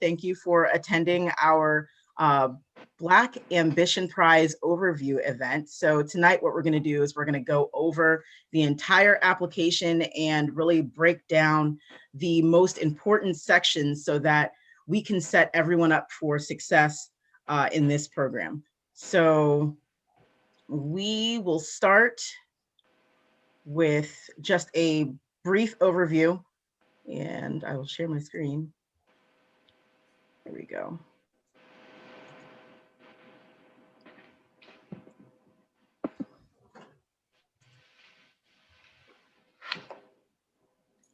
Thank you for attending our Black Ambition Prize overview event. So tonight what we're going to do is we're going to go over the entire application and really break down the most important sections so that we can set everyone up for success in this program. So we will start with just a brief overview, and I will share my screen. There we go.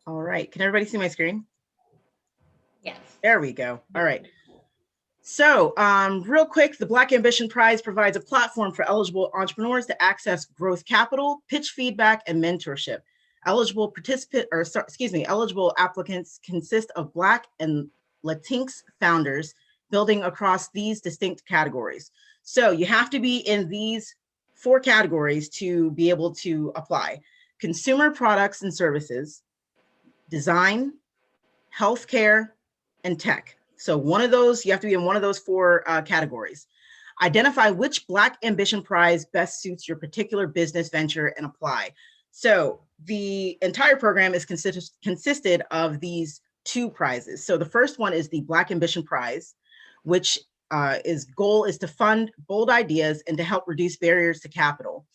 All right, can everybody see my screen? Yes. There we go. All right. So real quick, the Black Ambition Prize provides a platform for eligible entrepreneurs to access growth capital, pitch feedback, and mentorship. Eligible eligible applicants consist of Black and Latinx founders building across these distinct categories. So you have to be in these 4 categories to be able to apply: consumer products and services, design, healthcare, and tech. So one of those, you have to be in one of those 4 categories. Identify which Black Ambition Prize best suits your particular business venture and apply. So the entire program is consisted of these 2 prizes. So the first one is the Black Ambition Prize, which goal is to fund bold ideas and to help reduce barriers to capital.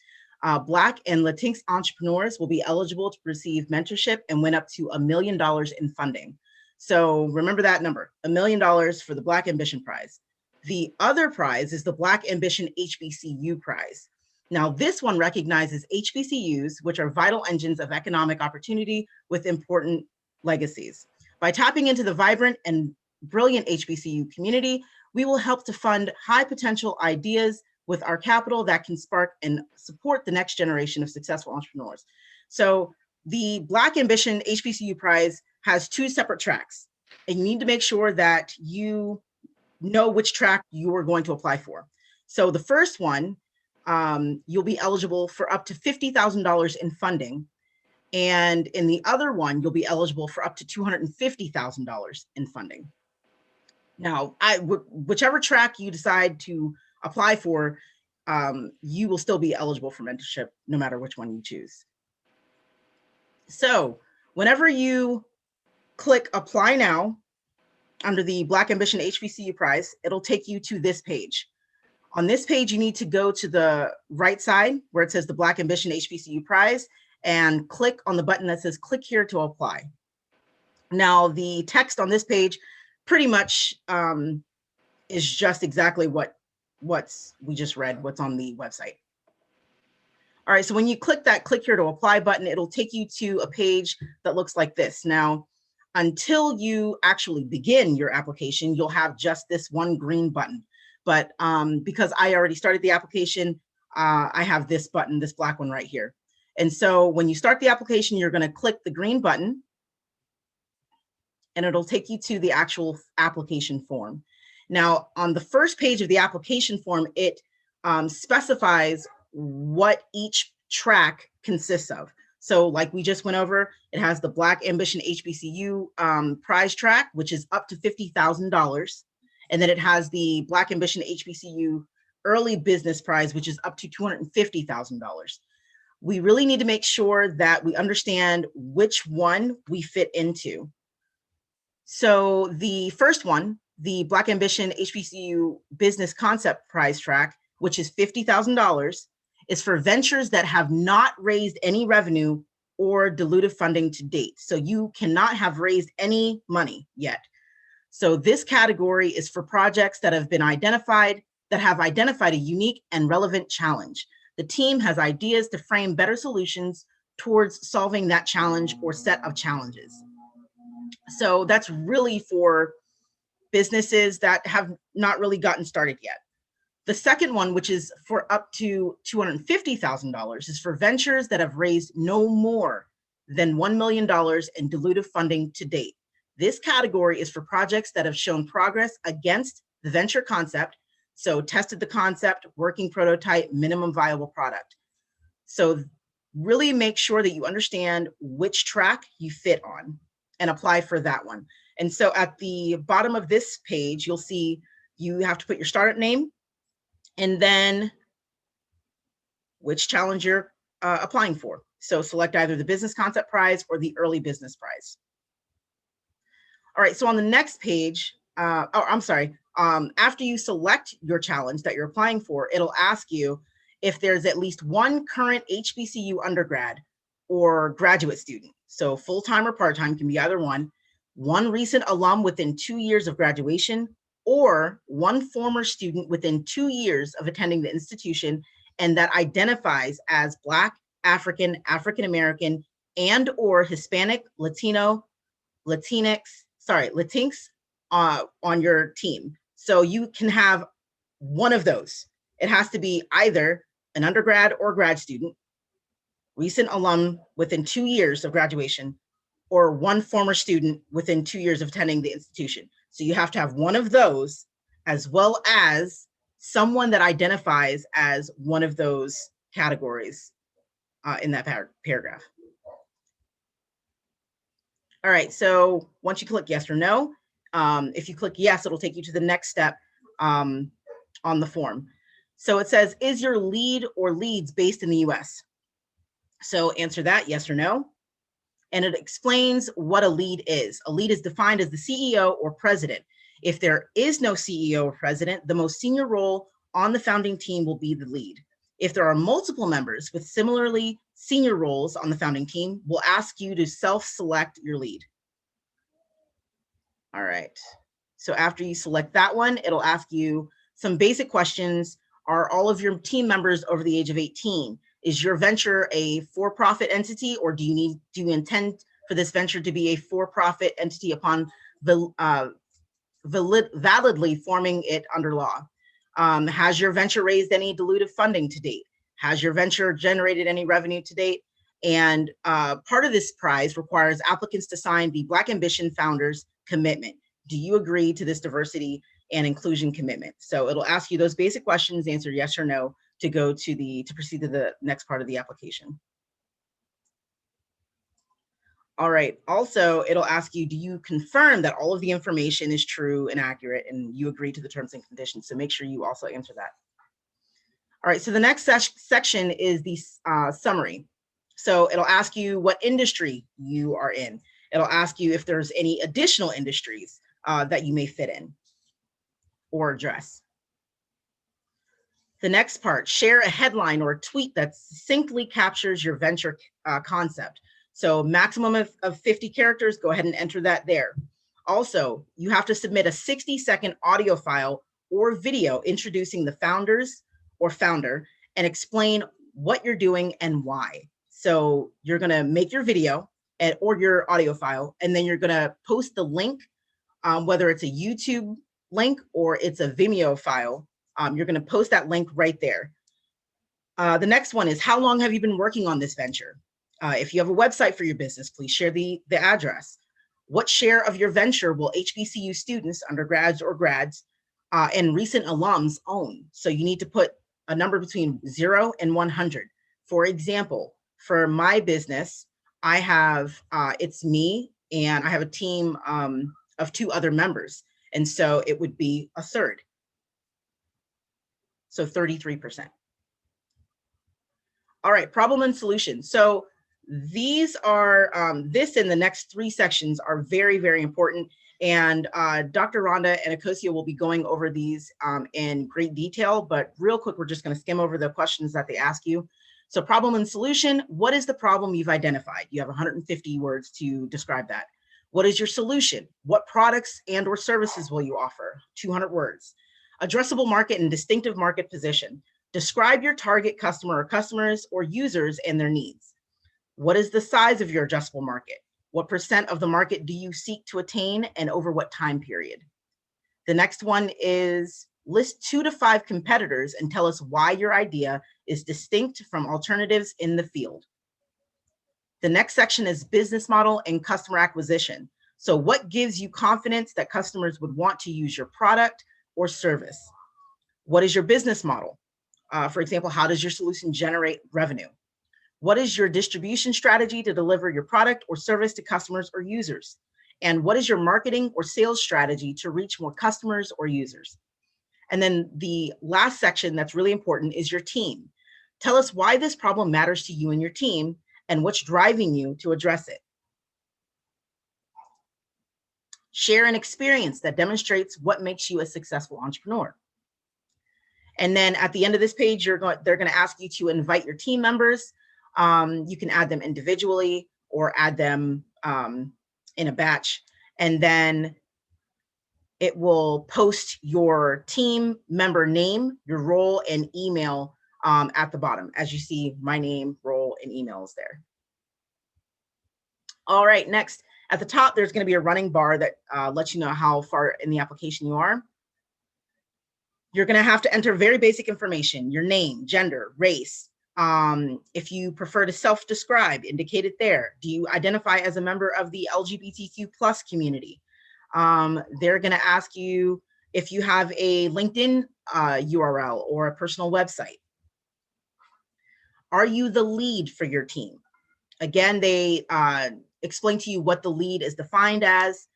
Black and Latinx entrepreneurs will be eligible to receive mentorship and win up to $1 million in funding. So remember that number, $1 million for the Black Ambition Prize. The other prize is the Black Ambition HBCU Prize. Now, this one recognizes HBCUs, which are vital engines of economic opportunity with important legacies. By tapping into the vibrant and brilliant HBCU community, we will help to fund high potential ideas with our capital that can spark and support the next generation of successful entrepreneurs. So the Black Ambition HBCU Prize has 2 separate tracks, and you need to make sure that you know which track you are going to apply for. So the first one, you'll be eligible for up to $50,000 in funding. And in the other one, you'll be eligible for up to $250,000 in funding. Now, whichever track you decide to apply for, you will still be eligible for mentorship no matter which one you choose. So whenever you click Apply Now under the Black Ambition HBCU Prize, it'll take you to this page. On this page, you need to go to the right side where it says the Black Ambition HBCU Prize and click on the button that says click here to apply. Now, the text on this page pretty much is just exactly what we just read, what's on the website. All right, so when you click that click here to apply button, it'll take you to a page that looks like this. Now, until you actually begin your application, you'll have just this one green button. But because I already started the application, I have this button, this black one right here. And so when you start the application, you're gonna click the green button and it'll take you to the actual application form. Now, on the first page of the application form, it specifies what each track consists of. So like we just went over, it has the Black Ambition HBCU prize track, which is up to $50,000. And then it has the Black Ambition HBCU Early Business Prize, which is up to $250,000. We really need to make sure that we understand which one we fit into. So the first one, the Black Ambition HBCU Business Concept Prize track, which is $50,000, is for ventures that have not raised any revenue or dilutive funding to date. So you cannot have raised any money yet. So this category is for projects that have been identified, that have identified a unique and relevant challenge. The team has ideas to frame better solutions towards solving that challenge or set of challenges. So that's really for businesses that have not really gotten started yet. The second one, which is for up to $250,000, is for ventures that have raised no more than $1 million in dilutive funding to date. This category is for projects that have shown progress against the venture concept, so tested the concept, working prototype, minimum viable product. So really make sure that you understand which track you fit on and apply for that one. And so at the bottom of this page, you'll see you have to put your startup name and then which challenge you're applying for. So select either the Business Concept Prize or the Early Business Prize. All right, so on the next page, after you select your challenge that you're applying for, it'll ask you if there's at least one current HBCU undergrad or graduate student. So full-time or part-time, can be either one recent alum within 2 years of graduation, or one former student within 2 years of attending the institution and that identifies as Black, African, African American, and or Hispanic, Latino, Latinx on your team. So you can have one of those. It has to be either an undergrad or grad student, recent alum within 2 years of graduation, or one former student within 2 years of attending the institution. So you have to have one of those, as well as someone that identifies as one of those categories in that paragraph. All right, so once you click yes or no, if you click yes, it'll take you to the next step on the form. So it says, is your lead or leads based in the US? So answer that, yes or no. And it explains what a lead is. A lead is defined as the CEO or president. If there is no CEO or president, the most senior role on the founding team will be the lead. If there are multiple members with similarly senior roles on the founding team, we'll ask you to self-select your lead. All right. So after you select that one, it'll ask you some basic questions. Are all of your team members over the age of 18? Is your venture a for-profit entity, or do you intend for this venture to be a for-profit entity upon validly forming it under law? Has your venture raised any dilutive funding to date? Has your venture generated any revenue to date? And part of this prize requires applicants to sign the Black Ambition Founders Commitment. Do you agree to this diversity and inclusion commitment? So it'll ask you those basic questions, answer yes or no to go to proceed to the next part of the application. All right, also it'll ask you, do you confirm that all of the information is true and accurate and you agree to the terms and conditions? So make sure you also answer that. All right, so the next section is the summary. So it'll ask you what industry you are in. It'll ask you if there's any additional industries that you may fit in or address. The next part, share a headline or a tweet that succinctly captures your venture concept. So maximum of 50 characters, go ahead and enter that there. Also, you have to submit a 60-second audio file or video introducing the founders or founder and explain what you're doing and why. So you're gonna make your video or your audio file, and then you're gonna post the link, whether it's a YouTube link or it's a Vimeo file. You're gonna post that link right there. The next one is, how long have you been working on this venture? If you have a website for your business, please share the address. What share of your venture will HBCU students, undergrads or grads, and recent alums own? So you need to put a number between 0 and 100. For example, for my business, I have, it's me and I have a team of 2 other members. And so it would be a third. So 33%. All right, problem and solution. So these are, this and the next 3 sections are very, very important. And Dr. Rhonda and Akosia will be going over these in great detail, but real quick, we're just gonna skim over the questions that they ask you. So problem and solution, what is the problem you've identified? You have 150 words to describe that. What is your solution? What products and or services will you offer? 200 words. Addressable market and distinctive market position. Describe your target customer or customers or users and their needs. What is the size of your addressable market? What % of the market do you seek to attain and over what time period? The next one is list 2 to 5 competitors and tell us why your idea is distinct from alternatives in the field. The next section is business model and customer acquisition. So what gives you confidence that customers would want to use your product or service? What is your business model? For example, how does your solution generate revenue? What is your distribution strategy to deliver your product or service to customers or users? And what is your marketing or sales strategy to reach more customers or users? And then the last section that's really important is your team. Tell us why this problem matters to you and your team and what's driving you to address it. Share an experience that demonstrates what makes you a successful entrepreneur. And then at the end of this page, they're going to ask you to invite your team members. You can add them individually or add them in a batch. And then it will post your team member name, your role, and email at the bottom. As you see, my name, role, and email is there. All right, next. At the top, there's going to be a running bar that lets you know how far in the application you are. You're going to have to enter very basic information, your name, gender, race. If you prefer to self-describe, indicate it there. Do you identify as a member of the LGBTQ plus community? They're going to ask you if you have a LinkedIn URL or a personal website. Are you the lead for your team? Again, they explain to you what the lead is defined as.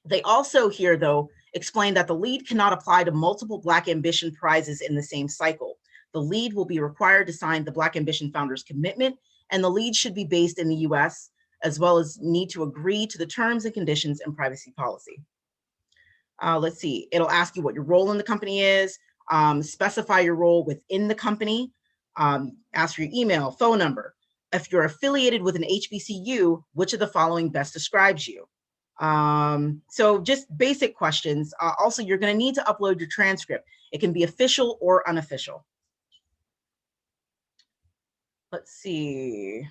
They also here, though, explain that the lead cannot apply to multiple Black Ambition prizes in the same cycle. The lead will be required to sign the Black Ambition Founders Commitment, and the lead should be based in the US, as well as need to agree to the terms and conditions and privacy policy. Let's see, it'll ask you what your role in the company is, specify your role within the company, ask for your email, phone number. If you're affiliated with an HBCU, which of the following best describes you? So just basic questions. Also, you're going to need to upload your transcript. It can be official or unofficial. Let's see.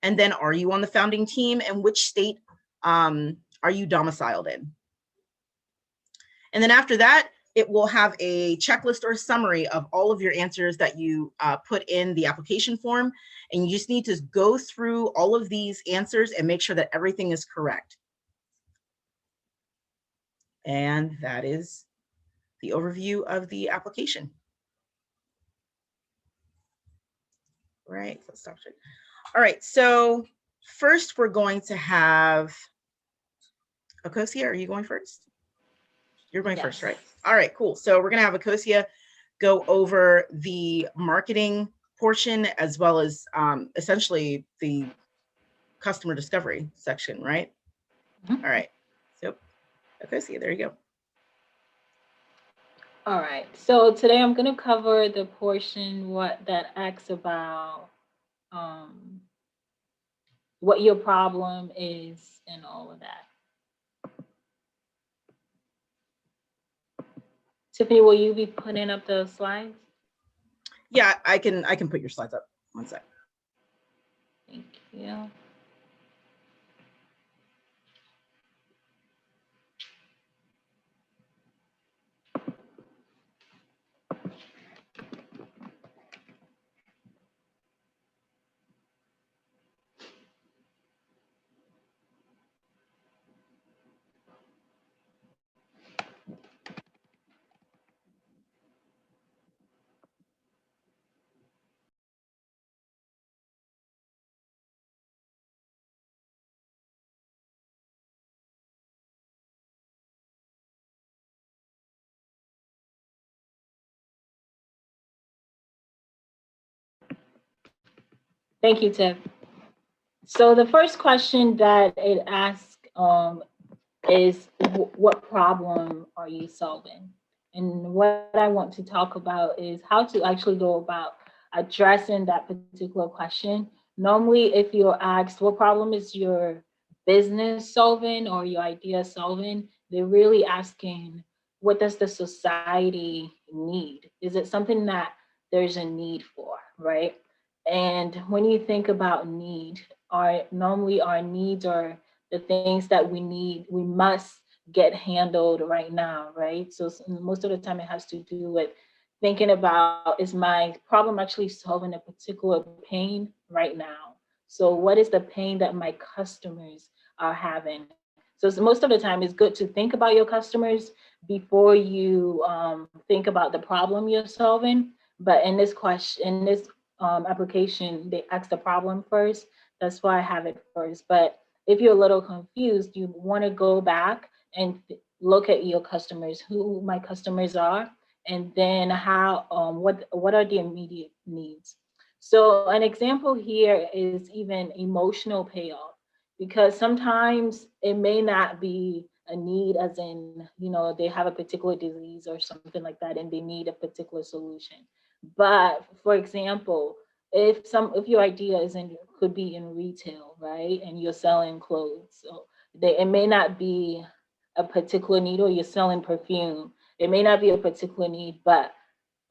And then, are you on the founding team, and which state are you domiciled in? And then after that, it will have a checklist or summary of all of your answers that you put in the application form. And you just need to go through all of these answers and make sure that everything is correct. And that is the overview of the application. Right, let's stop it. All right, so first we're going to have, Akosia, are you going first? You're going first, right? All right, cool. So we're gonna have Akosia go over the marketing portion as well as essentially the customer discovery section, right? Mm-hmm. All right, so Akosia, there you go. All right, so today I'm gonna cover the portion that asks about what your problem is and all of that. Tiffany, will you be putting up the slides? Yeah, I can put your slides up. One sec. Thank you. Thank you, Tiff. So the first question that it asks is what problem are you solving? And what I want to talk about is how to actually go about addressing that particular question. Normally, if you're asked what problem is your business solving or your idea solving, they're really asking, what does the society need? Is it something that there's a need for, right? And when you think about need, normally our needs are the things that we need, we must get handled right now, right? So most of the time it has to do with thinking about, is my problem actually solving a particular pain right now? So what is the pain that my customers are having? So most of the time it's good to think about your customers before you think about the problem you're solving. But in this question, in this application, they ask the problem first. That's why I have it first. But if you're a little confused, you want to go back and look at your customers, who my customers are, and then how what are the immediate needs. So an example here is even emotional payoff, because sometimes it may not be a need as in, they have a particular disease or something like that and they need a particular solution. But for example, if your idea is in could be in retail, right, and you're selling clothes, so it may not be a particular need, or you're selling perfume, it may not be a particular need, but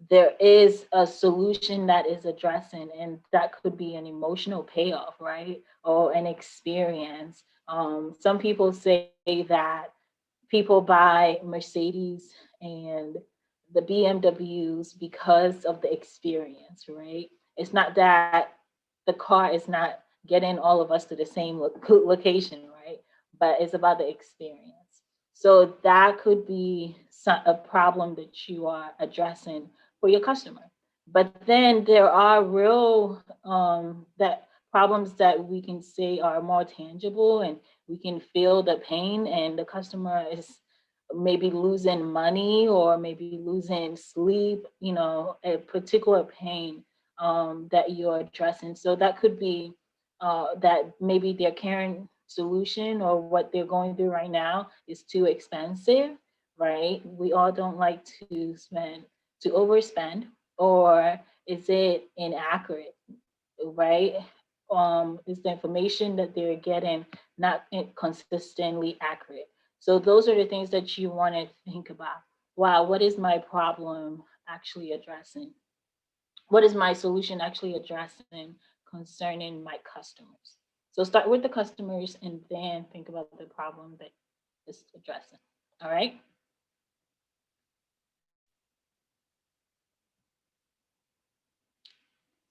there is a solution that is addressing, and that could be an emotional payoff, right, or an experience. Some people say that people buy Mercedes and the BMWs because of the experience, right? It's not that the car is not getting all of us to the same location, right? But it's about the experience. So that could be a problem that you are addressing for your customer. But then there are real that problems that we can say are more tangible, and we can feel the pain, and the customer is maybe losing money or maybe losing sleep, a particular pain that you're addressing. So that could be that maybe their current solution or what they're going through right now is too expensive, right? We all don't like to overspend, or is it inaccurate, right? Is the information that they're getting not consistently accurate? So those are the things that you want to think about. Wow, what is my problem actually addressing? What is my solution actually addressing concerning my customers? So start with the customers and then think about the problem that is addressing. All right.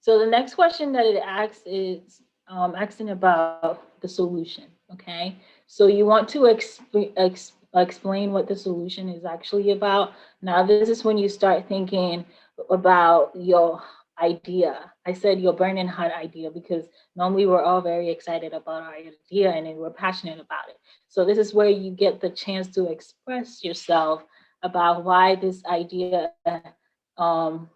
So the next question that it asks is asking about the solution. Okay, so you want to explain what the solution is actually about. Now, this is when you start thinking about your idea. I said your burning hot idea because normally we're all very excited about our idea and then we're passionate about it. So this is where you get the chance to express yourself about why this idea um,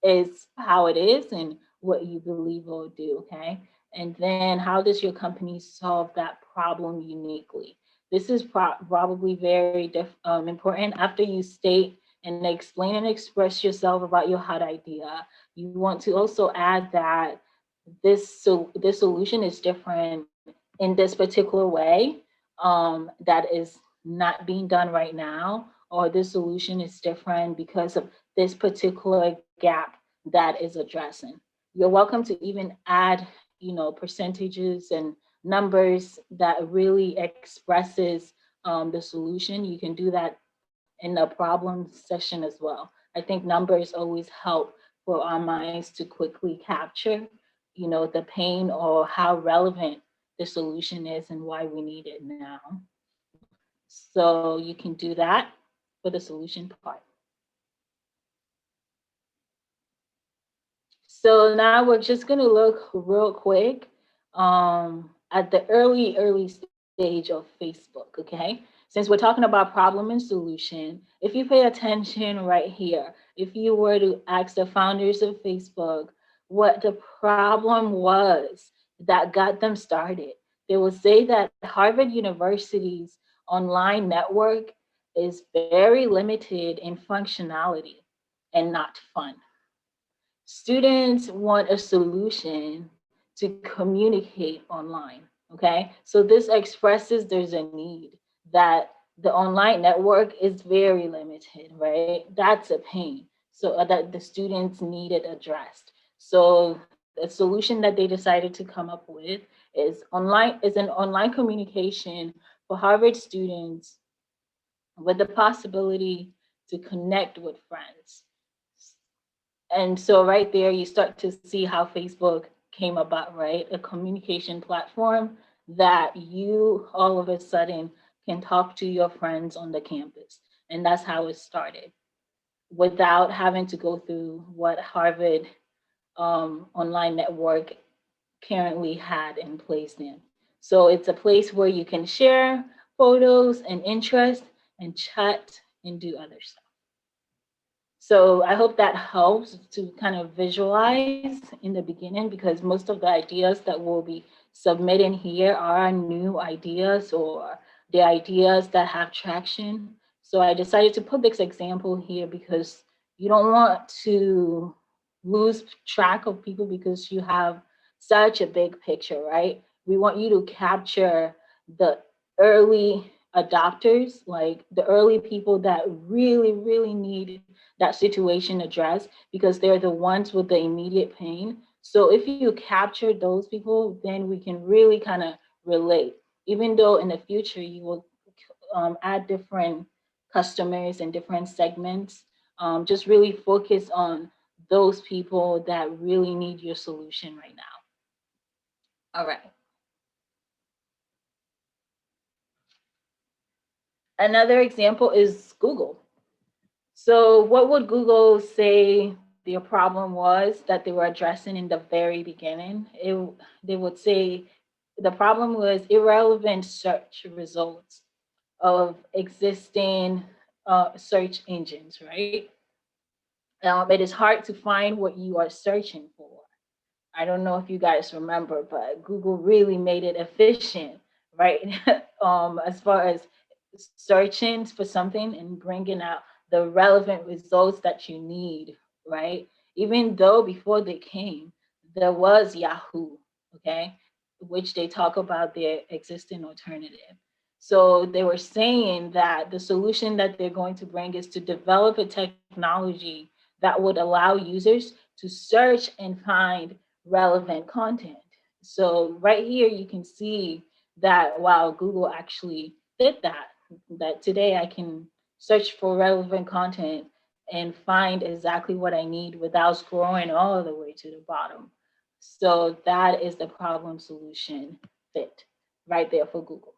is how it is and what you believe it will do, okay? And then how does your company solve that problem uniquely? This is probably very important. After you state and explain and express yourself about your hot idea, you want to also add that this solution is different in this particular way that is not being done right now, or this solution is different because of this particular gap that is addressing. You're welcome to even add, percentages and numbers that really expresses the solution. You can do that in the problem session as well. I think numbers always help for our minds to quickly capture, the pain or how relevant the solution is and why we need it now. So you can do that for the solution part. So now we're just going to look real quick at the early stage of Facebook, okay? Since we're talking about problem and solution, if you pay attention right here, if you were to ask the founders of Facebook what the problem was that got them started, they will say that Harvard University's online network is very limited in functionality and not fun. Students want a solution to communicate online. Okay, so this expresses there's a need, that the online network is very limited, right? That's a pain. So that the students need it addressed. So the solution that they decided to come up with is an online communication for Harvard students with the possibility to connect with friends. And so right there, you start to see how Facebook came about, right? A communication platform that you all of a sudden can talk to your friends on the campus. And that's how it started, without having to go through what Harvard online network currently had in place then. So it's a place where you can share photos and interest and chat and do other stuff. So I hope that helps to kind of visualize in the beginning, because most of the ideas that we'll be submitting here are new ideas or the ideas that have traction. So I decided to put this example here because you don't want to lose track of people because you have such a big picture, right? We want you to capture the early adopters, like the early people that really, really need that situation addressed, because they're the ones with the immediate pain. So if you capture those people, then we can really kind of relate. Even though in the future you will add different customers and different segments, just really focus on those people that really need your solution right now. All right. Another example is Google. So what would Google say their problem was that they were addressing in the very beginning? They would say the problem was irrelevant search results of existing search engines, right? It is hard to find what you are searching for. I don't know if you guys remember, but Google really made it efficient, right? As far as searching for something and bringing out the relevant results that you need, right? Even though before they came, there was Yahoo, okay, which they talk about their existing alternative. So they were saying that the solution that they're going to bring is to develop a technology that would allow users to search and find relevant content. So right here, you can see that while Google actually did that, that today I can search for relevant content and find exactly what I need without scrolling all the way to the bottom. So that is the problem solution fit right there for Google.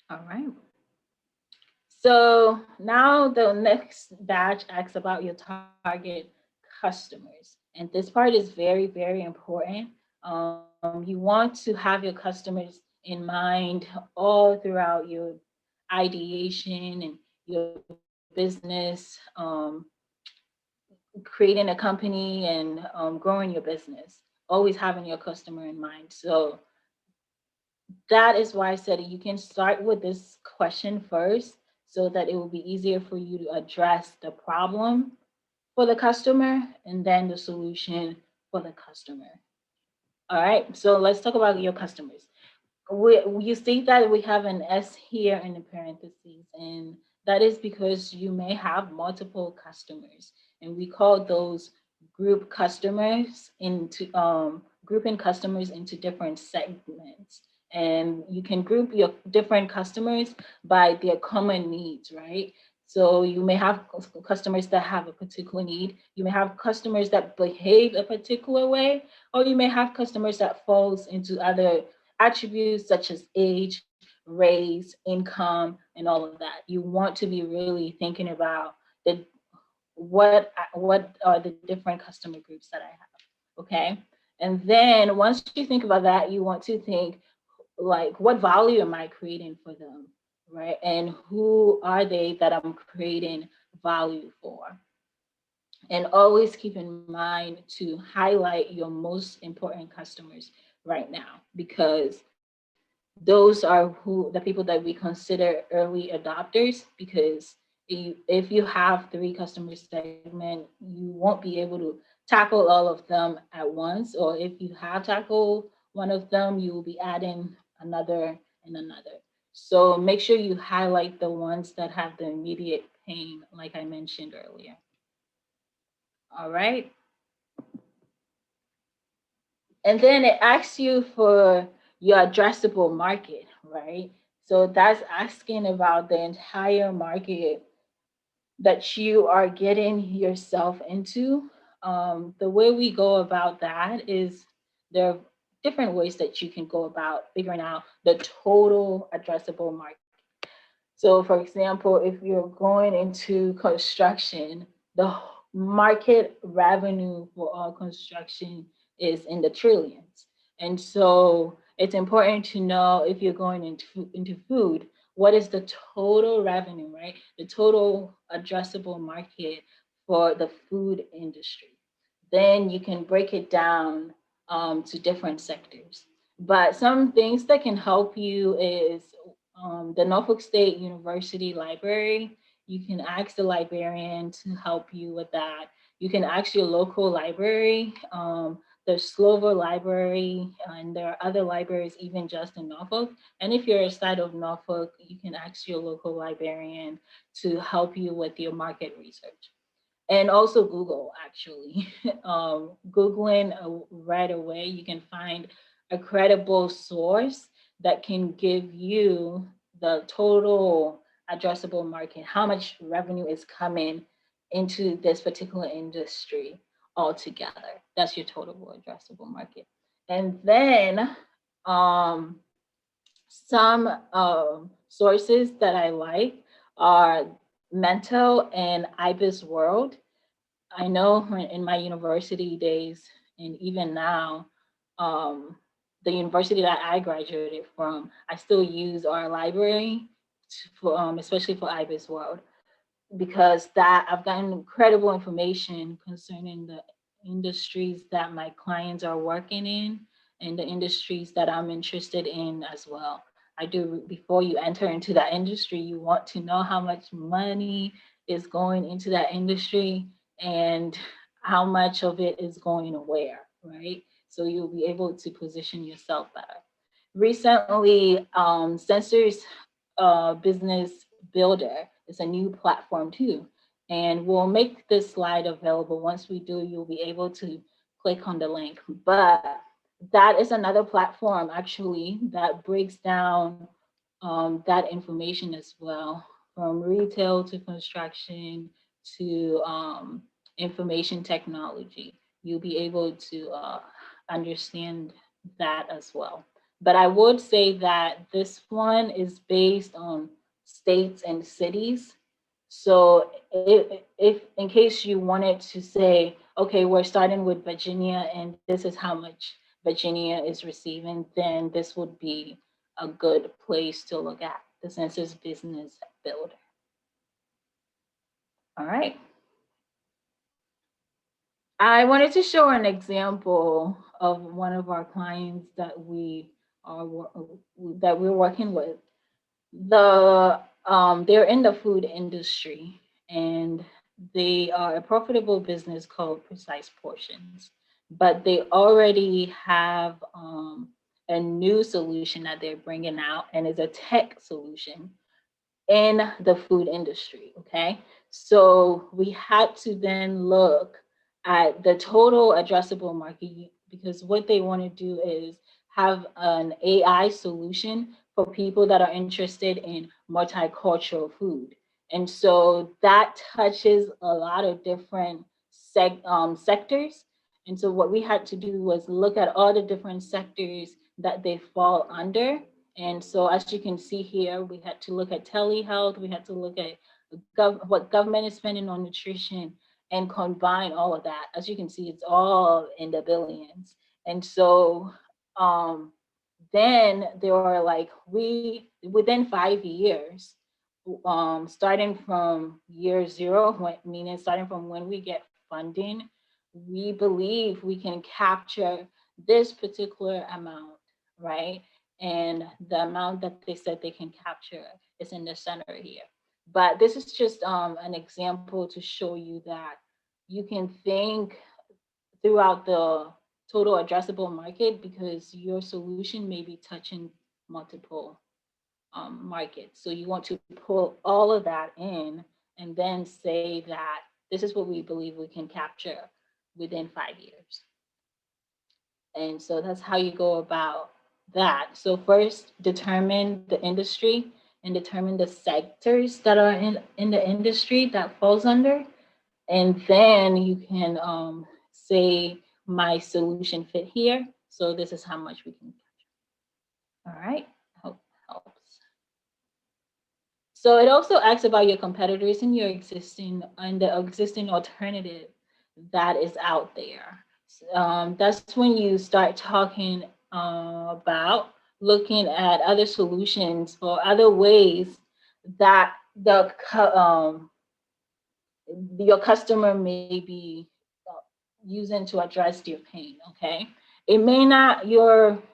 All right. So now the next batch asks about your target customers. And this part is very, very important. You want to have your customers in mind all throughout your ideation and your business, creating a company and growing your business, always having your customer in mind. So that is why I said you can start with this question first so that it will be easier for you to address the problem for the customer and then the solution for the customer. All right, so let's talk about your customers. You see that we have an S here in the parentheses, and that is because you may have multiple customers, and we call those grouping customers into different segments. And you can group your different customers by their common needs, right? So you may have customers that have a particular need. You may have customers that behave a particular way, or you may have customers that falls into other attributes such as age, race, income, and all of that. You want to be really thinking about the what are the different customer groups that I have, okay? And then once you think about that, you want to think like, what value am I creating for them, right? And who are they that I'm creating value for? And always keep in mind to highlight your most important customers right now, because those are the people that we consider early adopters, because if you have 3 customer segment, you won't be able to tackle all of them at once, or if you have tackled one of them, you will be adding another and another. So make sure you highlight the ones that have the immediate pain, like I mentioned earlier. All right. And then it asks you for your addressable market, right? So that's asking about the entire market that you are getting yourself into. The way we go about that is there are different ways that you can go about figuring out the total addressable market. So, for example, if you're going into construction, the market revenue for all construction is in the trillions. And so it's important to know, if you're going into food, what is the total revenue, right? The total addressable market for the food industry. Then you can break it down to different sectors. But some things that can help you is the Norfolk State University Library. You can ask the librarian to help you with that. You can ask your local library. There's Slover Library, and there are other libraries even just in Norfolk. And if you're outside of Norfolk, you can ask your local librarian to help you with your market research. And also Google, actually. Googling right away, you can find a credible source that can give you the total addressable market, how much revenue is coming into this particular industry altogether. That's your total addressable market. And then um, some sources that I like are Mental and IBIS World. I know in my university days, and even now, um, the university that I graduated from, I still use our library for, especially for IBIS World, because that I've gotten incredible information concerning the industries that my clients are working in and the industries that I'm interested in as well. I do, before you enter into that industry, you want to know how much money is going into that industry and how much of it is going where, right? So you'll be able to position yourself better. Recently, Sensors Business Builder is a new platform too. And we'll make this slide available. Once we do, you'll be able to click on the link. But that is another platform actually that breaks down that information as well, from retail to construction to information technology. You'll be able to understand that as well. But I would say that this one is based on states and cities. So if in case you wanted to say, okay, we're starting with Virginia and this is how much Virginia is receiving, then this would be a good place to look at, the Census Business Builder. All right. I wanted to show an example of one of our clients that we're working with. They're in the food industry, and they are a profitable business called Precise Portions, but they already have a new solution that they're bringing out, and it's a tech solution in the food industry. Okay, so we had to then look at the total addressable market, because what they want to do is have an AI solution for people that are interested in multicultural food. And so that touches a lot of different sectors. And so what we had to do was look at all the different sectors that they fall under. And so as you can see here, we had to look at telehealth, we had to look at what government is spending on nutrition, and combine all of that. As you can see, it's all in the billions. And so then they were like, we within 5 years, starting from year zero, meaning starting from when we get funding, we believe we can capture this particular amount, right? And the amount that they said they can capture is in the center here. But this is just an example to show you that you can think throughout the total addressable market, because your solution may be touching multiple markets. So you want to pull all of that in and then say that this is what we believe we can capture within 5 years. And so that's how you go about that. So first, determine the industry and determine the sectors that are in the industry that falls under. And then you can say my solution fit here. So this is how much we can capture. All right, hope helps. So it also asks about your competitors and your existing and the existing alternative that is out there. That's when you start talking about looking at other solutions or other ways that your customer may be using to address your pain. Okay, it may not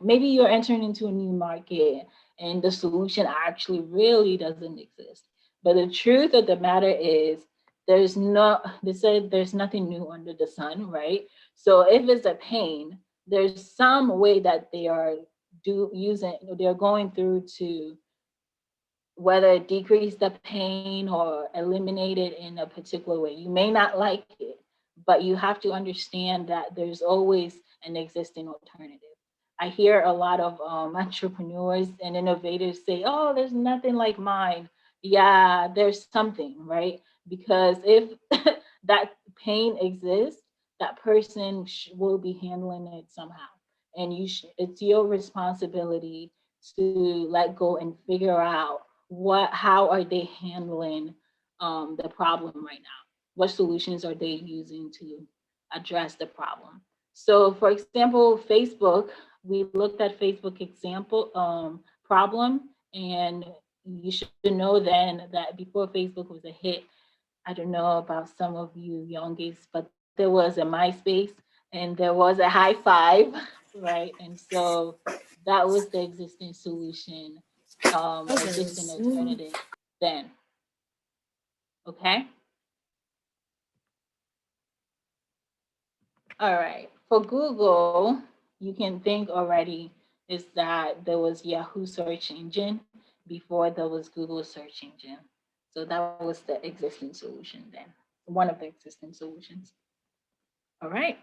maybe you're entering into a new market and the solution actually really doesn't exist, but the truth of the matter is they said there's nothing new under the sun, right? So if it's a pain, there's some way that they are they're going through to whether decrease the pain or eliminate it in a particular way. You may not like it, but you have to understand that there's always an existing alternative. I hear a lot of entrepreneurs and innovators say, oh, there's nothing like mine. Yeah, there's something, right? Because if that pain exists, that person will be handling it somehow. And it's your responsibility to let go and figure out how are they handling the problem right now, what solutions are they using to address the problem. So for example, Facebook, we looked at Facebook example problem, and you should know then that before Facebook was a hit, I don't know about some of you youngest, but there was a MySpace and there was a high five, right? And so that was the existing solution, existing alternative then. Okay. All right. For Google, you can think already is that there was Yahoo search engine before there was Google search engine. So that was the existing solution then, one of the existing solutions. All right.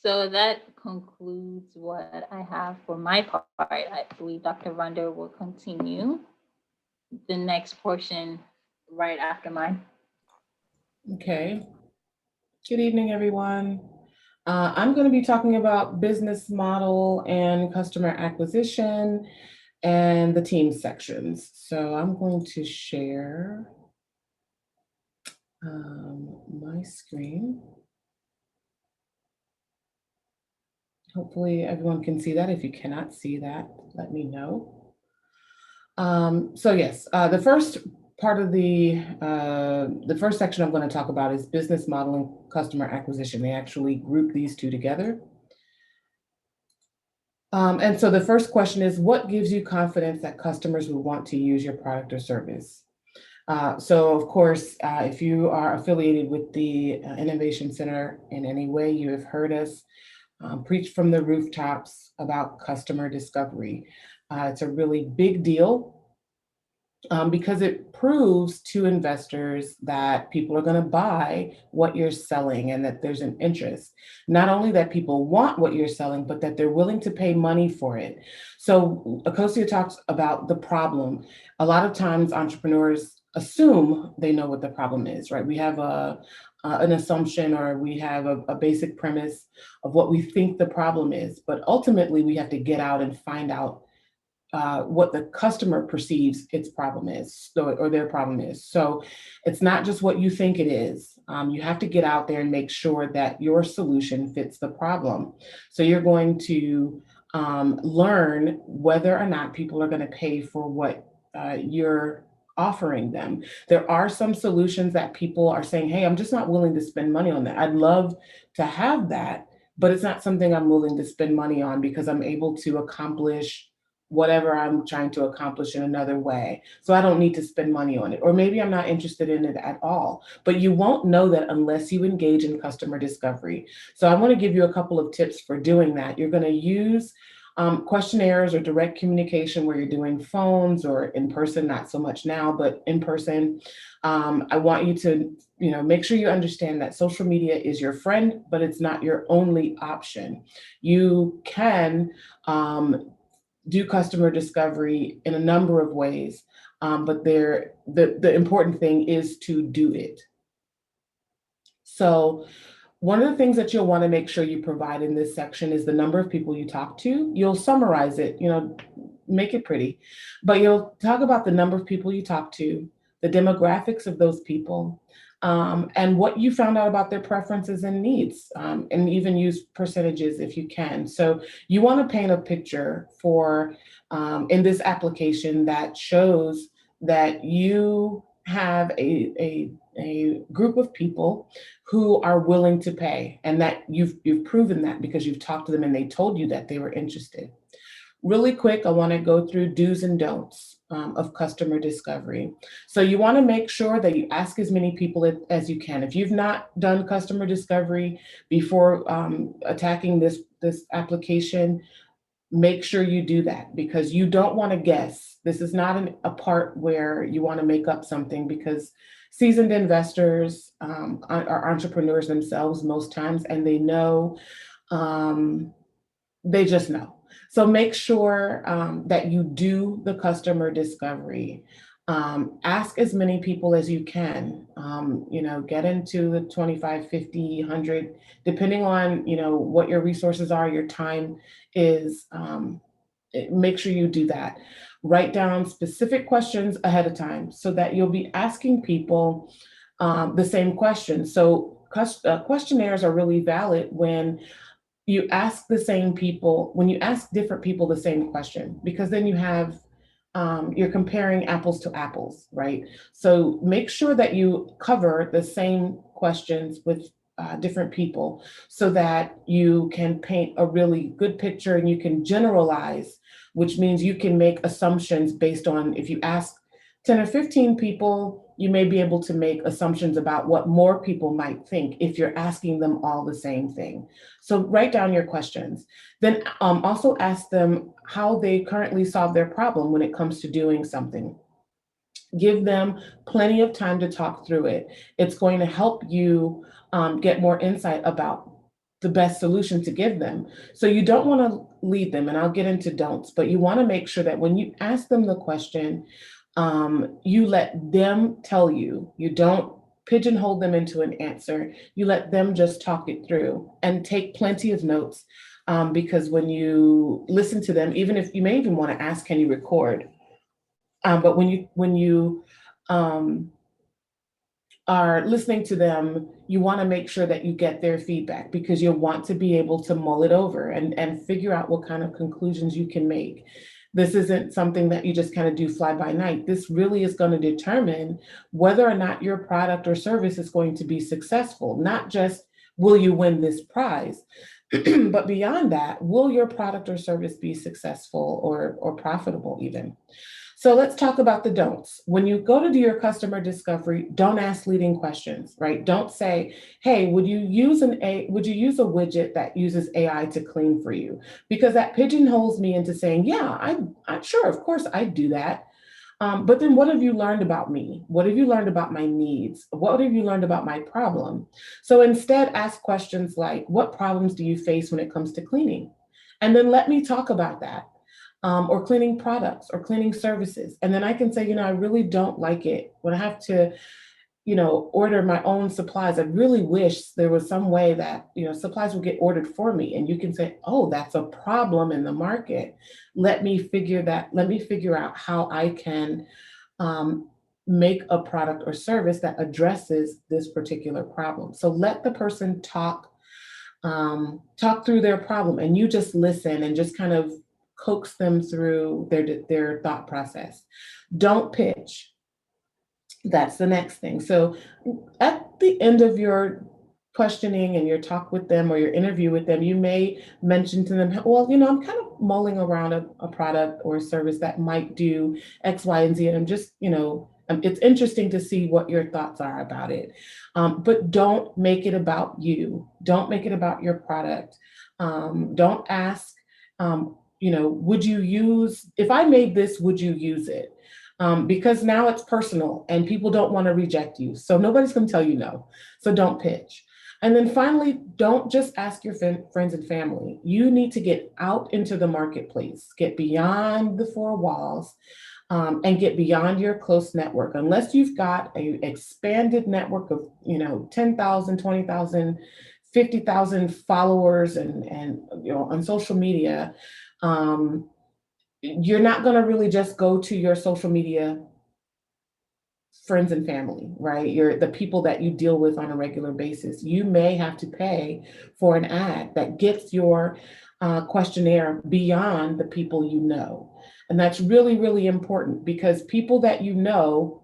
So that concludes what I have for my part. I believe Dr. Ronder will continue the next portion right after mine. Okay. Good evening, everyone. I'm going to be talking about business model and customer acquisition and the team sections. So I'm going to share my screen. Hopefully everyone can see that. If you cannot see that, let me know. So yes, the first part of the first section I'm going to talk about is business model and customer acquisition. They actually group these two together. And so the first question is, what gives you confidence that customers will want to use your product or service? So of course, if you are affiliated with the Innovation Center in any way, you have heard us preach from the rooftops about customer discovery. It's a really big deal because it proves to investors that people are going to buy what you're selling and that there's an interest. Not only that people want what you're selling, but that they're willing to pay money for it. So Akosia talks about the problem. A lot of times entrepreneurs assume they know what the problem is, right? We have an assumption, or we have a basic premise of what we think the problem is, but ultimately we have to get out and find out what the customer perceives its problem is, or their problem is. So it's not just what you think it is. You have to get out there and make sure that your solution fits the problem. So you're going to learn whether or not people are going to pay for what you're offering them. There are some solutions that people are saying, hey, I'm just not willing to spend money on that. I'd love to have that, but it's not something I'm willing to spend money on because I'm able to accomplish whatever I'm trying to accomplish in another way. So I don't need to spend money on it. Or maybe I'm not interested in it at all. But you won't know that unless you engage in customer discovery. So I want to give you a couple of tips for doing that. You're going to use questionnaires or direct communication where you're doing phones or in person, not so much now, but in person. I want you to make sure you understand that social media is your friend, but it's not your only option. You can do customer discovery in a number of ways, but the important thing is to do it. So one of the things that you'll want to make sure you provide in this section is the number of people you talk to. You'll summarize it, make it pretty, but you'll talk about the number of people you talk to, the demographics of those people, and what you found out about their preferences and needs, and even use percentages if you can. So you want to paint a picture for in this application that shows that you have a group of people who are willing to pay, and that you've proven that because you've talked to them and they told you that they were interested. Really quick, I want to go through do's and don'ts of customer discovery. So you want to make sure that you ask as many people as you can. If you've not done customer discovery before attacking this application, make sure you do that, because you don't want to guess. This is not a part where you want to make up something, because seasoned investors are entrepreneurs themselves most times, and they know, they just know. So make sure that you do the customer discovery. Ask as many people as you can. Get into the 25, 50, 100, depending on, what your resources are, your time is. Make sure you do that. Write down specific questions ahead of time so that you'll be asking people the same questions. So questionnaires are really valid when you ask when you ask different people the same question, because then you have, you're comparing apples to apples, right? So make sure that you cover the same questions with different people so that you can paint a really good picture, and you can generalize, which means you can make assumptions based on, if you ask 10 or 15 people, you may be able to make assumptions about what more people might think if you're asking them all the same thing. So write down your questions. Then also ask them how they currently solve their problem when it comes to doing something. Give them plenty of time to talk through it. It's going to help you get more insight about the best solution to give them. So you don't want to lead them, and I'll get into don'ts, but you want to make sure that when you ask them the question, you let them tell you. You don't pigeonhole them into an answer. You let them just talk it through, and take plenty of notes, because when you listen to them, even if you may even want to ask, can you record? But when you are listening to them, you want to make sure that you get their feedback, because you'll want to be able to mull it over and figure out what kind of conclusions you can make. This isn't something that you just kind of do fly by night. This really is going to determine whether or not your product or service is going to be successful. Not just will you win this prize, but beyond that, will your product or service be successful or profitable even? So let's talk about the don'ts. When you go to do your customer discovery, don't ask leading questions, right? Don't say, hey, would you use a widget that uses AI to clean for you? Because that pigeonholes me into saying, yeah, I'm sure, of course I'd do that. But then what have you learned about me? What have you learned about my needs? What have you learned about my problem? So instead, ask questions like, what problems do you face when it comes to cleaning? And then let me talk about that. Or cleaning products or cleaning services. And then I can say, I really don't like it when I have to, order my own supplies. I really wish there was some way that, supplies will get ordered for me. And you can say, oh, that's a problem in the market. Let me figure out how I can make a product or service that addresses this particular problem. So let the person talk through their problem, and you just listen and just kind of coax them through their thought process. Don't pitch. That's the next thing. So at the end of your questioning and your talk with them or your interview with them, you may mention to them, well, I'm kind of mulling around a product or a service that might do X, Y, and Z. And I'm just, it's interesting to see what your thoughts are about it. But don't make it about you. Don't make it about your product. Don't ask, would you use, if I made this, would you use it? Because now it's personal and people don't want to reject you. So nobody's going to tell you no. So don't pitch. And then finally, don't just ask your friends and family. You need to get out into the marketplace, get beyond the four walls, and get beyond your close network. Unless you've got an expanded network of, 10,000, 20,000, 50,000 followers and on social media, you're not going to really just go to your social media friends and family, right? The people that you deal with on a regular basis. You may have to pay for an ad that gets your questionnaire beyond the people you know. And that's really, really important because people that you know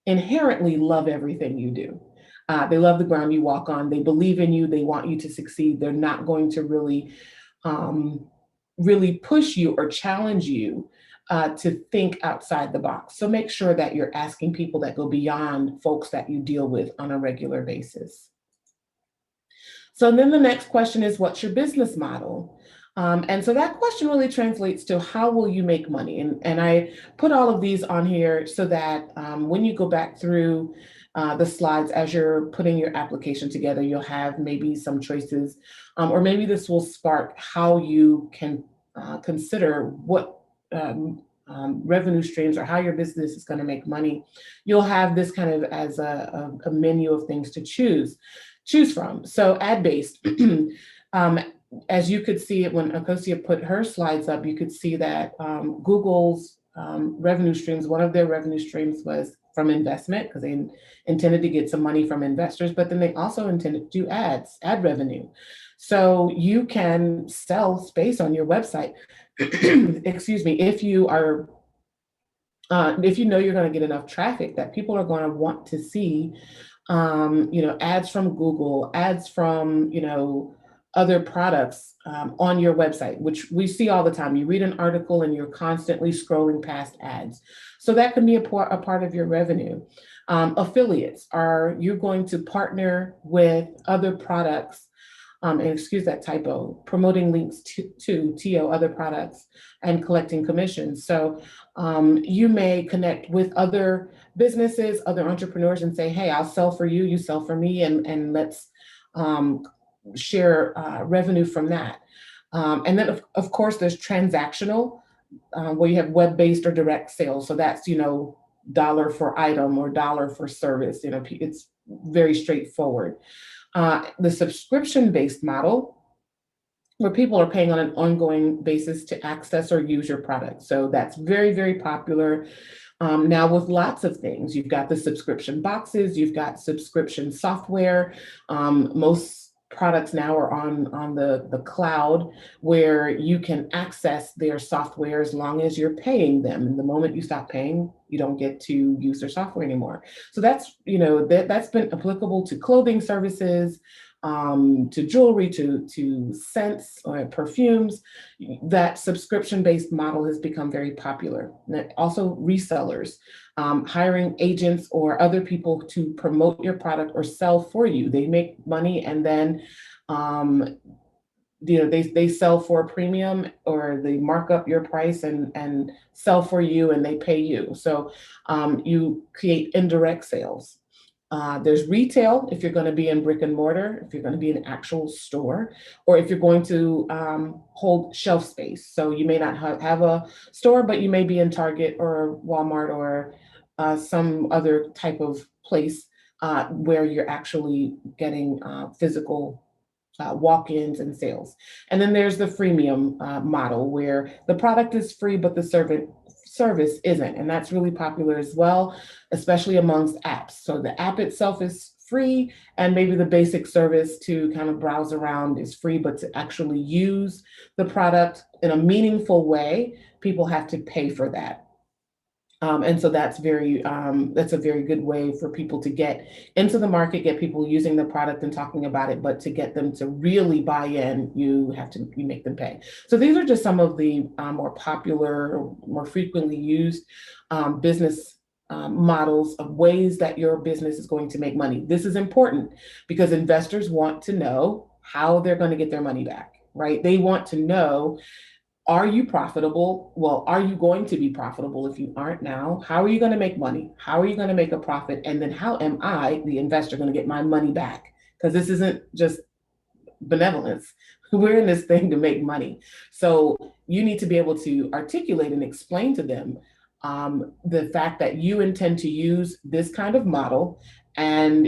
inherently love everything you do. They love the ground you walk on. They believe in you. They want you to succeed. They're not going to um, really push you or challenge you to think outside the box. So make sure that you're asking people that go beyond folks that you deal with on a regular basis. So then the next question is, what's your business model? And so that question really translates to how will you make money? And I put all of these on here so that when you go back through the slides as you're putting your application together, you'll have maybe some choices, or maybe this will spark how you can consider what revenue streams or how your business is going to make money. You'll have this kind of as a menu of things to choose from. So ad-based, as you could see it when Akosia put her slides up, you could see that Google's revenue streams, one of their revenue streams was from investment because they intended to get some money from investors, but then they also intended to do ad revenue. So you can sell space on your website, excuse me, if you are if you know you're going to get enough traffic that people are going to want to see ads from Google, ads from, other products on your website, which we see all the time. You read an article and you're constantly scrolling past ads. So that can be a part of your revenue. Affiliates, are you going to partner with other products, and excuse that typo, promoting links to TO, other products, and collecting commissions. So you may connect with other businesses, other entrepreneurs, and say, hey, I'll sell for you, you sell for me, and let's share revenue from that. And then of course there's transactional, where you have web-based or direct sales. So that's, dollar for item or dollar for service. It's very straightforward. The subscription-based model, where people are paying on an ongoing basis to access or use your product. So that's very, very popular now with lots of things. You've got the subscription boxes, you've got subscription software. Most products now are on the cloud, where you can access their software as long as you're paying them. And the moment you stop paying, you don't get to use their software anymore. So that's, that's been applicable to clothing services, to jewelry, to scents or perfumes. That subscription-based model has become very popular. And also resellers, hiring agents or other people to promote your product or sell for you. They make money and then they sell for a premium, or they mark up your price and sell for you, and they pay you. So you create indirect sales. There's retail, if you're going to be in brick and mortar, if you're going to be in an actual store, or if you're going to hold shelf space. So you may not have a store, but you may be in Target or Walmart or some other type of place where you're actually getting physical walk-ins and sales. And then there's the freemium model, where the product is free, but the service isn't. And that's really popular as well, especially amongst apps. So the app itself is free, and maybe the basic service to kind of browse around is free, but to actually use the product in a meaningful way, people have to pay for that. And so that's a very good way for people to get into the market, get people using the product and talking about it. But to get them to really buy in, you make them pay. So these are just some of the more popular, more frequently used business models of ways that your business is going to make money. This is important because investors want to know how they're going to get their money back, right? They want to know, are you profitable? Well, are you going to be profitable? If you aren't now, how are you going to make money? How are you going to make a profit? And then how am I, the investor, going to get my money back? Because this isn't just benevolence. We're in this thing to make money. So you need to be able to articulate and explain to them the fact that you intend to use this kind of model, and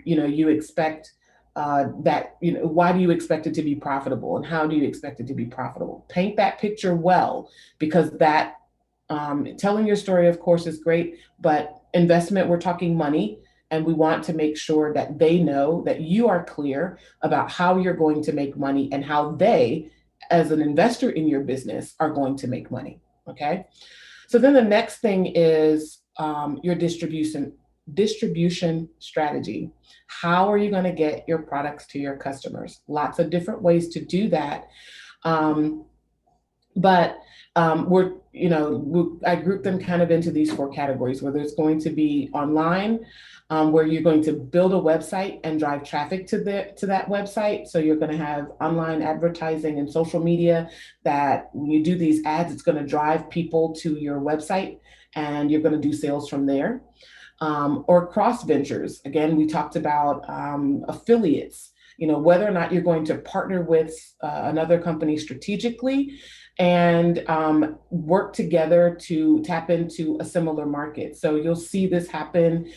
you expect why do you expect it to be profitable, and how do you expect it to be profitable? Paint that picture well, because that Telling your story, of course, is great, but investment, we're talking money, and we want to make sure that they know that you are clear about how you're going to make money and how they, as an investor in your business, are going to make money. Okay. So then the next thing is your distribution strategy. How are you going to get your products to your customers? Lots of different ways to do that. But I group them kind of into these 4 categories, where there's going to be online, where you're going to build a website and drive traffic to that website. So you're going to have online advertising and social media that when you do these ads, it's going to drive people to your website and you're going to do sales from there. Or cross ventures. Again, we talked about affiliates, whether or not you're going to partner with another company strategically and work together to tap into a similar market. So you'll see this happen,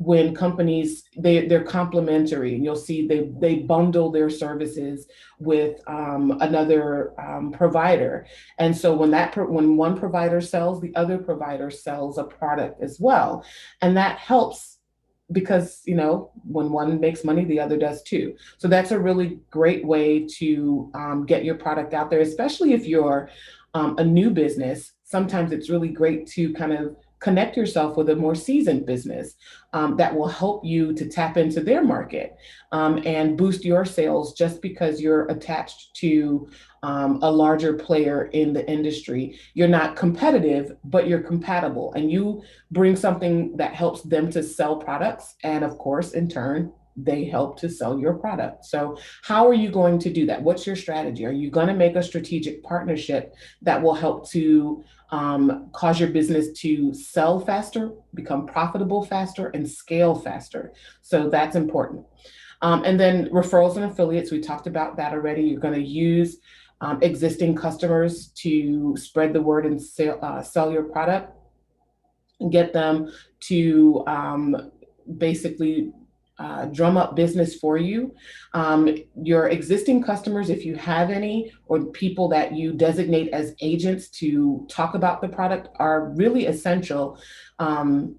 when companies, they're complementary, and you'll see they bundle their services with another provider. And so when one provider sells, the other provider sells a product as well. And that helps because, when one makes money, the other does too. So that's a really great way to get your product out there, especially if you're a new business. Sometimes it's really great to kind of connect yourself with a more seasoned business that will help you to tap into their market and boost your sales just because you're attached to a larger player in the industry. You're not competitive, but you're compatible, and you bring something that helps them to sell products. And of course, in turn, they help to sell your product. So how are you going to do that? What's your strategy? Are you going to make a strategic partnership that will help to cause your business to sell faster, become profitable faster, and scale faster? So that's important. And then referrals and affiliates, we talked about that already. You're going to use existing customers to spread the word and sell your product and get them to basically drum up business for you. Your existing customers, if you have any, or people that you designate as agents to talk about the product, are really essential and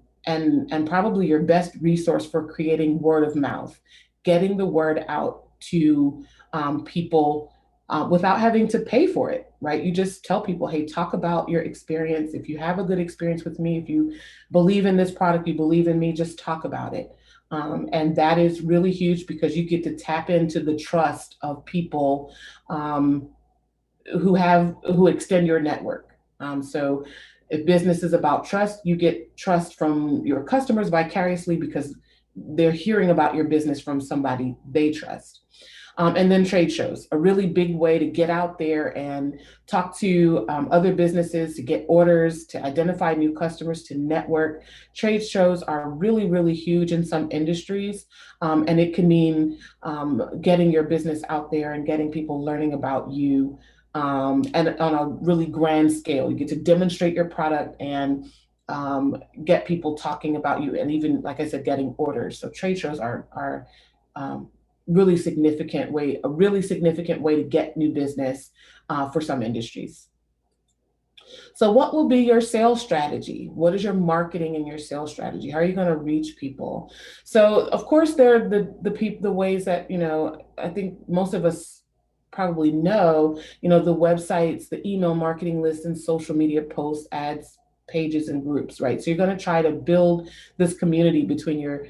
probably your best resource for creating word of mouth, getting the word out to people without having to pay for it, right? You just tell people, hey, talk about your experience. If you have a good experience with me, if you believe in this product, you believe in me, just talk about it. And that is really huge because you get to tap into the trust of people who extend your network. So if business is about trust, you get trust from your customers vicariously because they're hearing about your business from somebody they trust. And then trade shows, a really big way to get out there and talk to other businesses, to get orders, to identify new customers, to network. Trade shows are really, really huge in some industries. And it can mean getting your business out there and getting people learning about you and on a really grand scale. You get to demonstrate your product and get people talking about you, and even, like I said, getting orders. So trade shows are a really significant way to get new business for some industries. So what will be your sales strategy? What is your marketing and your sales strategy? How are you going to reach people? So of course, there are the ways that, I think most of us probably know, the websites, the email marketing list, and social media posts, ads, pages, and groups, right? So you're going to try to build this community between your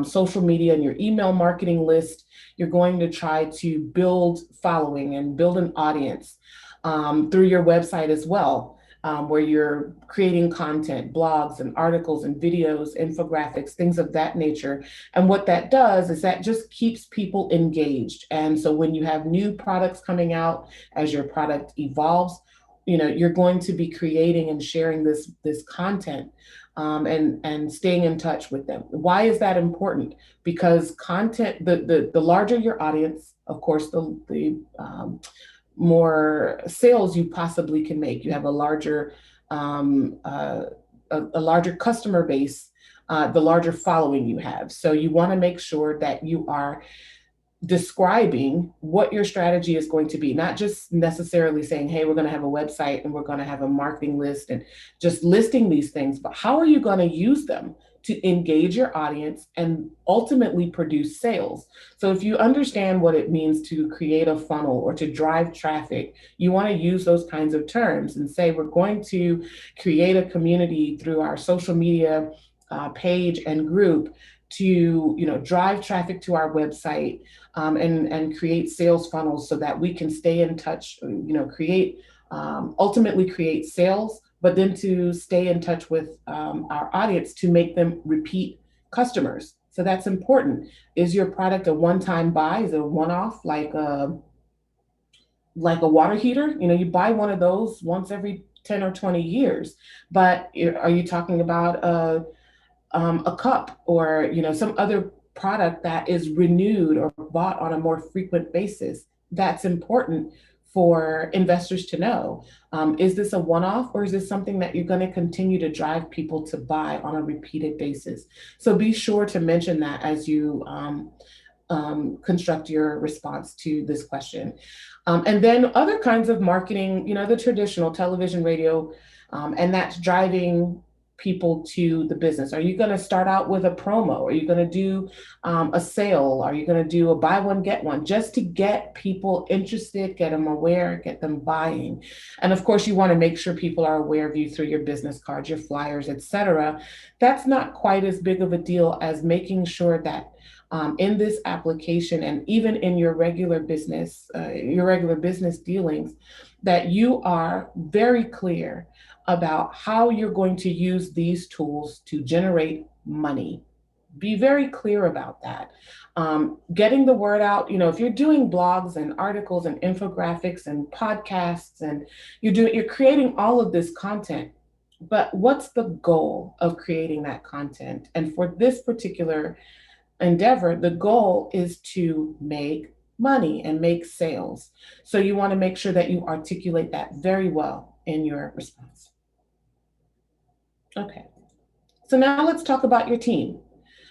social media and your email marketing list. You're going to try to build following and build an audience through your website as well, where you're creating content, blogs and articles and videos, infographics, things of that nature. And what that does is that just keeps people engaged. And so when you have new products coming out, as your product evolves, you're going to be creating and sharing this content and staying in touch with them. Why is that important? Because content, the larger your audience, of course, the more sales you possibly can make. You have a larger customer base, the larger following you have. So you want to make sure that you are describing what your strategy is going to be, not just necessarily saying, hey, we're going to have a website and we're going to have a marketing list and just listing these things, but how are you going to use them to engage your audience and ultimately produce sales? So if you understand what it means to create a funnel or to drive traffic, you want to use those kinds of terms and say, we're going to create a community through our social media page and group to drive traffic to our website, and create sales funnels so that we can stay in touch, create ultimately create sales, but then to stay in touch with our audience to make them repeat customers. So that's important. Is your product a one-time buy? Is it a one-off, like a water heater? You buy one of those once every 10 or 20 years, but are you talking about a cup or some other product that is renewed or bought on a more frequent basis? That's important for investors to know. Is this a one-off, or is this something that you're going to continue to drive people to buy on a repeated basis? So be sure to mention that as you construct your response to this question. And then other kinds of marketing, the traditional television, radio, and that's driving people to the business. Are you going to start out with a promo? Are you going to do a sale? Are you going to do a buy one, get one, just to get people interested, get them aware, get them buying? And of course, you want to make sure people are aware of you through your business cards, your flyers, etc. That's not quite as big of a deal as making sure that in this application and even in your regular business dealings, that you are very clear about how you're going to use these tools to generate money. Be very clear about that. Getting the word out, if you're doing blogs and articles and infographics and podcasts and you're creating all of this content, but what's the goal of creating that content? And for this particular endeavor, the goal is to make money and make sales. So you want to make sure that you articulate that very well in your response. Okay, so now let's talk about your team.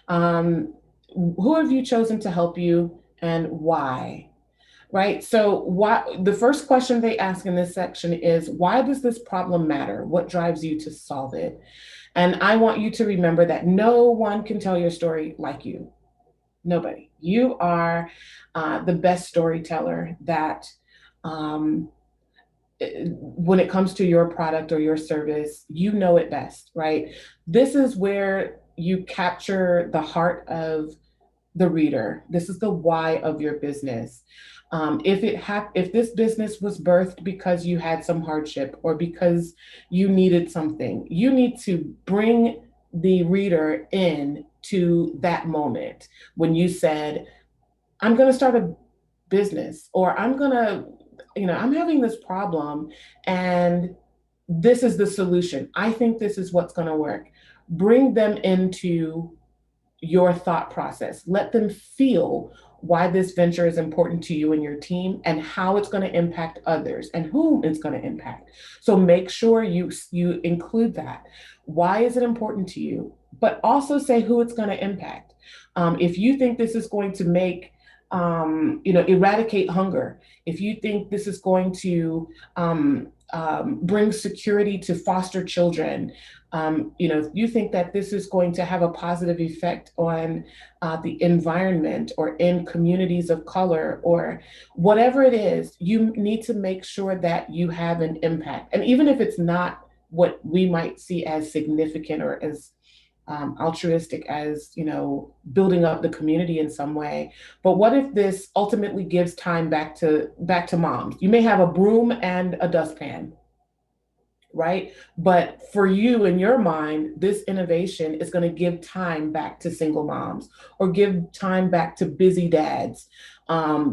Who have you chosen to help you and why? Right, so the first question they ask in this section is, why does this problem matter? What drives you to solve it? And I want you to remember that no one can tell your story like you. Nobody. You are the best storyteller that when it comes to your product or your service, you know it best, right? This is where you capture the heart of the reader. This is the why of your business. If this business was birthed because you had some hardship or because you needed something, you need to bring the reader in to that moment when you said, I'm going to start a business, or I'm having this problem and this is the solution. I think this is what's going to work. Bring them into your thought process. Let them feel why this venture is important to you and your team and how it's going to impact others and whom it's going to impact. So make sure you include that. Why is it important to you? But also say who it's going to impact. If you think this is going to make eradicate hunger, if you think this is going to bring security to foster children, if you think that this is going to have a positive effect on the environment or in communities of color or whatever it is, you need to make sure that you have an impact. And even if it's not what we might see as significant or as altruistic as, building up the community in some way. But what if this ultimately gives time back to moms? You may have a broom and a dustpan, right? But for you, in your mind, this innovation is going to give time back to single moms or give time back to busy dads,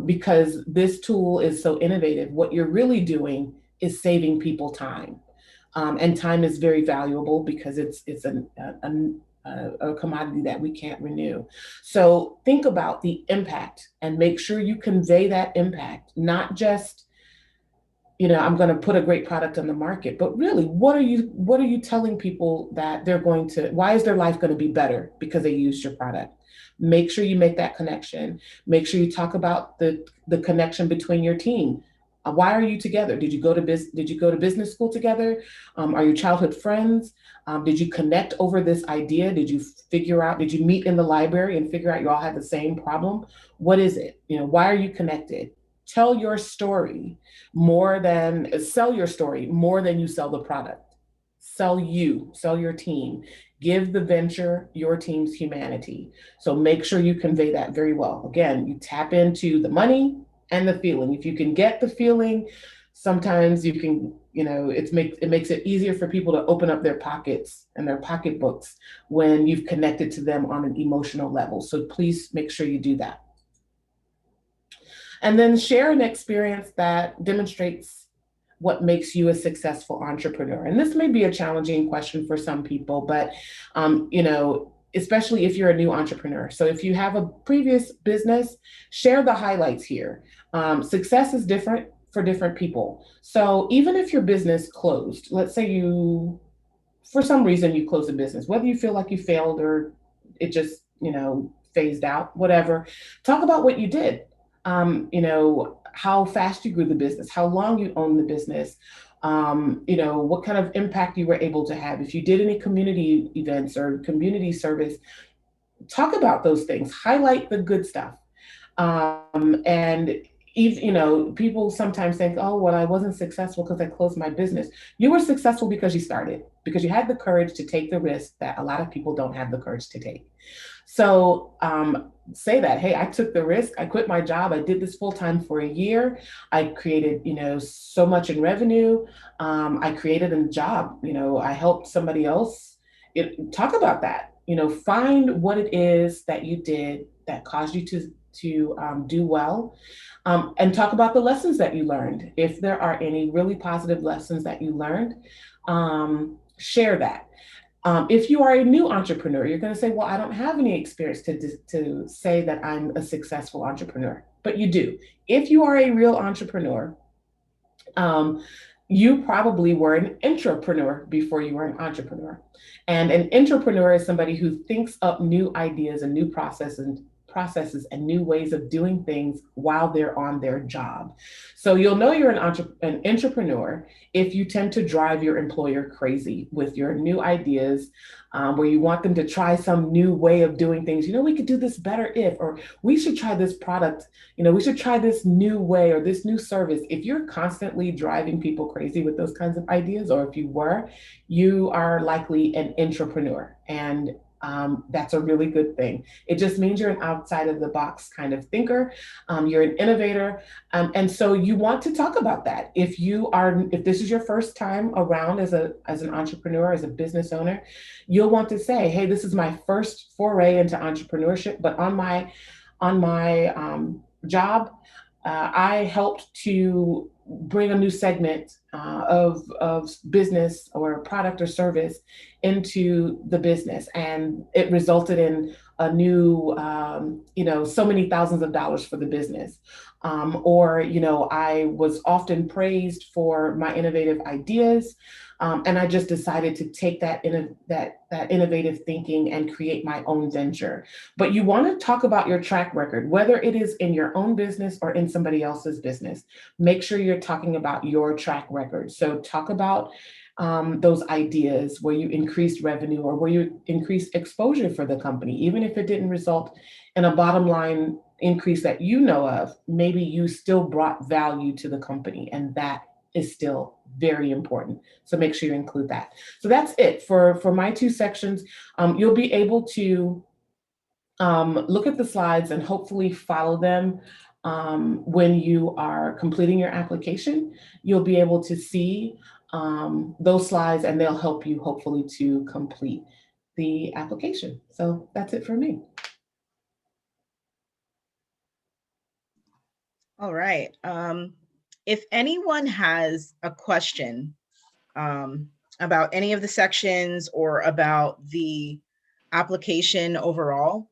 because this tool is so innovative. What you're really doing is saving people time. And time is very valuable because it's a commodity that we can't renew. So think about the impact and make sure you convey that impact, not just I'm going to put a great product on the market, but really, what are you telling people that why is their life going to be better because they used your product? Make sure you make that connection. Make sure you talk about the connection between your team. Why are you together? Did you go to business school together? Are you childhood friends? Did you connect over this idea? Did you meet in the library and figure out you all had the same problem? What is it? Why are you connected? Sell your story more than you sell the product. Sell your team. Give the venture your team's humanity. So make sure you convey that very well. Again, you tap into the money and the feeling. If you can get the feeling, sometimes you can, it makes it easier for people to open up their pockets and their pocketbooks when you've connected to them on an emotional level. So please make sure you do that. And then share an experience that demonstrates what makes you a successful entrepreneur. And this may be a challenging question for some people, but especially if you're a new entrepreneur. So if you have a previous business, share the highlights here. Success is different for different people. So even if your business closed, let's say for some reason you closed a business, whether you feel like you failed or it just, phased out, whatever, talk about what you did. How fast you grew the business, how long you owned the business, what kind of impact you were able to have. If you did any community events or community service, talk about those things, highlight the good stuff. And even, people sometimes think, oh, well, I wasn't successful because I closed my business. You were successful because you started, because you had the courage to take the risk that a lot of people don't have the courage to take. So say that, hey, I took the risk. I quit my job. I did this full time for a year. I created, so much in revenue. I created a job. I helped somebody else. Talk about that. Find what it is that you did that caused you to do well, and talk about the lessons that you learned. If there are any really positive lessons that you learned, share that. If you are a new entrepreneur, you're going to say, well, I don't have any experience to say that I'm a successful entrepreneur, but you do. If you are a real entrepreneur, you probably were an intrapreneur before you were an entrepreneur. And an intrapreneur is somebody who thinks up new ideas and new processes and new ways of doing things while they're on their job. So you'll know you're an entrepreneur if you tend to drive your employer crazy with your new ideas, where you want them to try some new way of doing things. We could do this better or we should try this product, we should try this new way or this new service. If you're constantly driving people crazy with those kinds of ideas, or if you are likely an intrapreneur. And that's a really good thing. It just means you're an outside of the box kind of thinker. You're an innovator. And so you want to talk about that. If this is your first time around as an entrepreneur, as a business owner, you'll want to say, hey, this is my first foray into entrepreneurship, but on my job, I helped to bring a new segment of business or product or service into the business. And it resulted in a new, so many thousands of dollars for the business. I was often praised for my innovative ideas. And I just decided to take that innovative thinking and create my own venture. But you want to talk about your track record, whether it is in your own business or in somebody else's business. Make sure you're talking about your track record. So talk about those ideas where you increased revenue or where you increased exposure for the company, even if it didn't result in a bottom line increase that you know of. Maybe you still brought value to the company, and that is still very important. So make sure you include that. So that's it for my two sections. You'll be able to look at the slides and hopefully follow them when you are completing your application. You'll be able to see those slides, and they'll help you hopefully to complete the application. So that's it for me. All right. If anyone has a question about any of the sections or about the application overall,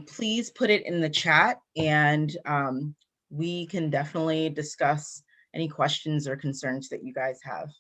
please put it in the chat, and we can definitely discuss any questions or concerns that you guys have.